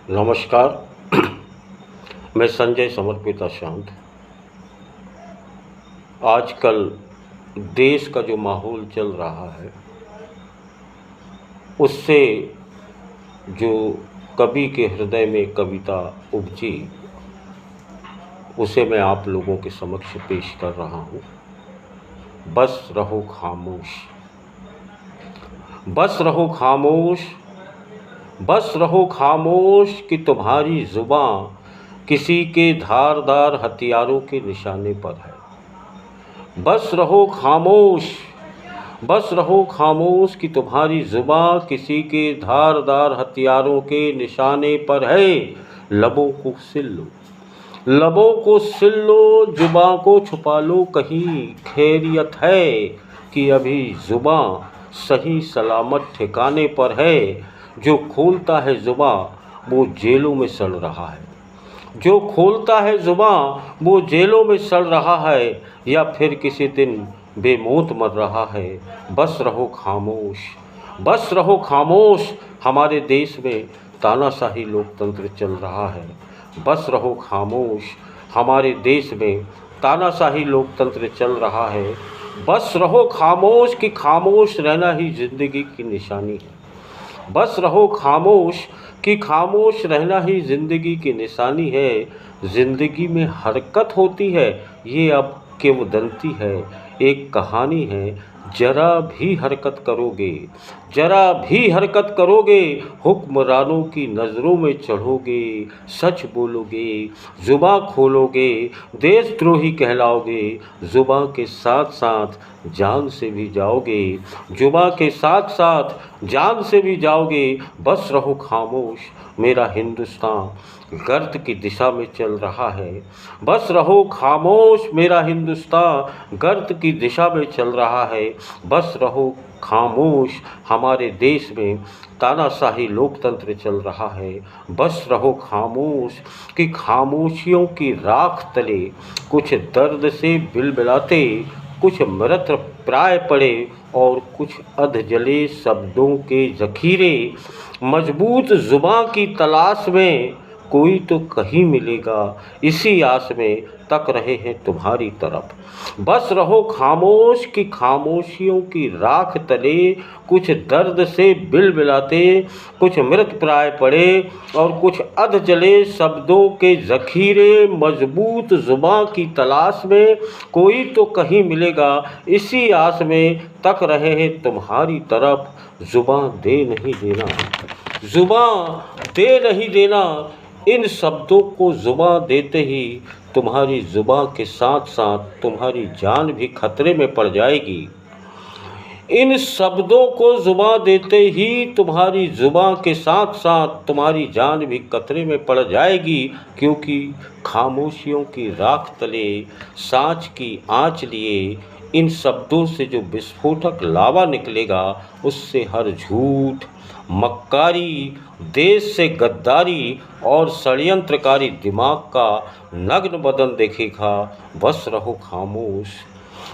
नमस्कार। मैं संजय समर्पित शांत। आजकल देश का जो माहौल चल रहा है उससे जो कवि के हृदय में कविता उपजी उसे मैं आप लोगों के समक्ष पेश कर रहा हूँ। बस रहो खामोश, बस रहो खामोश, बस रहो खामोश कि तुम्हारी ज़ुबान किसी के धारदार हथियारों के निशाने पर है। बस रहो खामोश, बस रहो खामोश कि तुम्हारी ज़ुबान किसी के धारदार हथियारों के निशाने पर है। लबों को सिल लो, लबों को सिल लो, ज़ुबान को छुपा लो, कहीं खैरियत है कि अभी ज़ुबान सही सलामत ठिकाने पर है। जो खोलता है ज़ुबान वो जेलों में सड़ रहा है, जो खोलता है ज़ुबान वो जेलों में सड़ रहा है, या फिर किसी दिन बेमौत मर रहा है। बस रहो खामोश, बस रहो खामोश, हमारे देश में तानाशाही लोकतंत्र चल रहा है। बस रहो खामोश, हमारे देश में तानाशाही लोकतंत्र चल रहा है। बस रहो खामोश कि खामोश रहना ही ज़िंदगी की निशानी है। बस रहो खामोश कि खामोश रहना ही ज़िंदगी की निशानी है। ज़िंदगी में हरकत होती है ये अब किंवदंती है, एक कहानी है। जरा भी हरकत करोगे, जरा भी हरकत करोगे, हुक्मरानों की नज़रों में चढ़ोगे। सच बोलोगे, ज़ुबान खोलोगे, देशद्रोही कहलाओगे। ज़ुबान के साथ साथ जान से भी जाओगे, ज़ुबान के साथ साथ जान से भी जाओगे। बस रहो खामोश, मेरा हिंदुस्तान गर्त की दिशा में चल रहा है। बस रहो खामोश, मेरा हिंदुस्तान गर्त की दिशा में चल रहा है। बस रहो खामोश, हमारे देश में तानाशाही लोकतंत्र चल रहा है। बस रहो खामोश कि खामोशियों की राख तले कुछ दर्द से बिलबिलाते, कुछ मृत प्राय पड़े और कुछ अध जले शब्दों के ज़ख़ीरे। मजबूत ज़ुबान की तलाश में कोई तो कहीं मिलेगा, इसी आस में तक रहे हैं तुम्हारी तरफ। बस रहो खामोश कि खामोशियों की राख तले कुछ दर्द से बिलबिलाते, कुछ मृत प्राय पड़े और कुछ अध जले शब्दों के ज़ख़ीरे। मजबूत ज़ुबान की तलाश में कोई तो कहीं मिलेगा, इसी आस में तक रहे हैं तुम्हारी तरफ। ज़ुबान दे नहीं देना, ज़ुबान दे नहीं देना, इन शब्दों को ज़ुबान देते ही तुम्हारी ज़ुबान के साथ साथ तुम्हारी जान भी खतरे में पड़ जाएगी। इन शब्दों को ज़ुबान देते ही तुम्हारी ज़ुबान के साथ साथ तुम्हारी जान भी खतरे में पड़ जाएगी, क्योंकि खामोशियों की राख तले सांच की आँच लिए इन शब्दों से जो विस्फोटक लावा निकलेगा उससे हर झूठ, मक्कारी, देश से गद्दारी और षड्यंत्रकारी दिमाग का नग्न बदन देखेगा। बस रहो खामोश,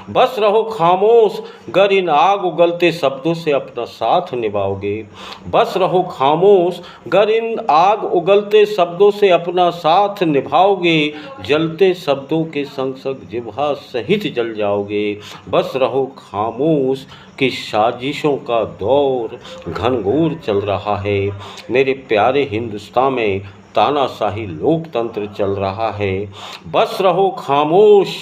बस रहो खामोश, गर इन आग उगलते शब्दों से अपना साथ निभाओगे। बस रहो खामोश, गर इन आग उगलते शब्दों से अपना साथ निभाओगे। जलते शब्दों के संग संग जिह्वा सहित जल जाओगे। बस रहो खामोश कि साजिशों का दौर घनघोर चल रहा है। मेरे प्यारे हिंदुस्तान में तानाशाही लोकतंत्र चल रहा है। बस रहो खामोश,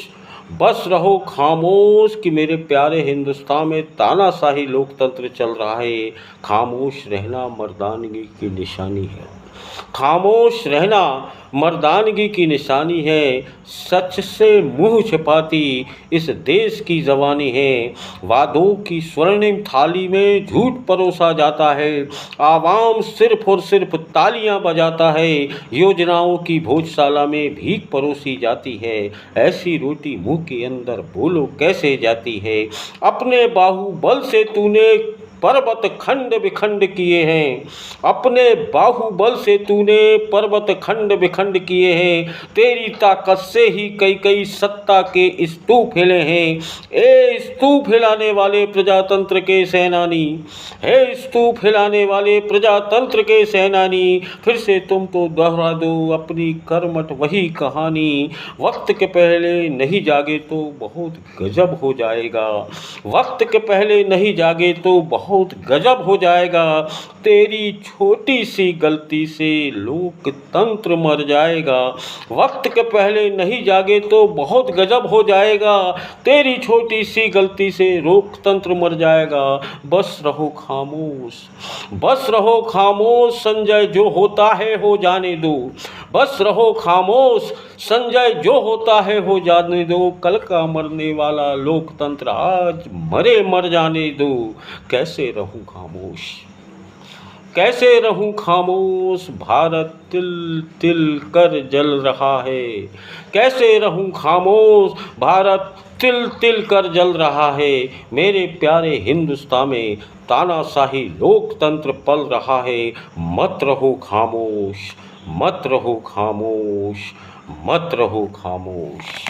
बस रहो खामोश कि मेरे प्यारे हिंदुस्तान में तानाशाही लोकतंत्र चल रहा है। खामोश रहना मर्दानगी की निशानी है, खामोश रहना मर्दानगी की निशानी है। सच से मुंह छिपाती इस देश की ज़बानी है। वादों की स्वर्णिम थाली में झूठ परोसा जाता है, आवाम सिर्फ और सिर्फ तालियां बजाता है। योजनाओं की भोजशाला में भीख परोसी जाती है, ऐसी रोटी मुंह के अंदर बोलो कैसे जाती है। अपने बाहुबल से तूने पर्वत खंड विखंड किए हैं। अपने बाहुबल से तूने पर्वत खंड विखंड किए हैं। तेरी ताकत से ही कई कई सत्ता के स्तूप हिले हैं। ए स्तूप हिलाने वाले प्रजातंत्र के सेनानी, हे स्तूप हिलाने वाले प्रजातंत्र के सेनानी, फिर से तुम तो दोहरा दो अपनी कर्मठ वही कहानी। वक्त के पहले नहीं जागे तो बहुत गजब हो जाएगा। वक्त के पहले नहीं जागे तो बहुत गजब हो जाएगा। तेरी छोटी सी गलती से लोकतंत्र मर जाएगा। वक्त के पहले नहीं जागे तो बहुत गजब हो जाएगा। तेरी छोटी सी गलती से लोकतंत्र मर जाएगा। बस रहो खामोश, बस रहो खामोश, संजय जो होता है हो जाने दो। बस रहो खामोश, संजय जो होता है हो जाने दो। कल का मरने वाला लोकतंत्र आज मरे मर जाने दो। कैसे रहूं खामोश, कैसे रहूं खामोश, भारत तिल तिल कर जल रहा है। कैसे रहूं खामोश, भारत तिल तिल कर जल रहा है। मेरे प्यारे हिंदुस्तान में तानाशाही लोकतंत्र पल रहा है। मत रहो खामोश, मत रहो खामोश, मत रहो खामोश।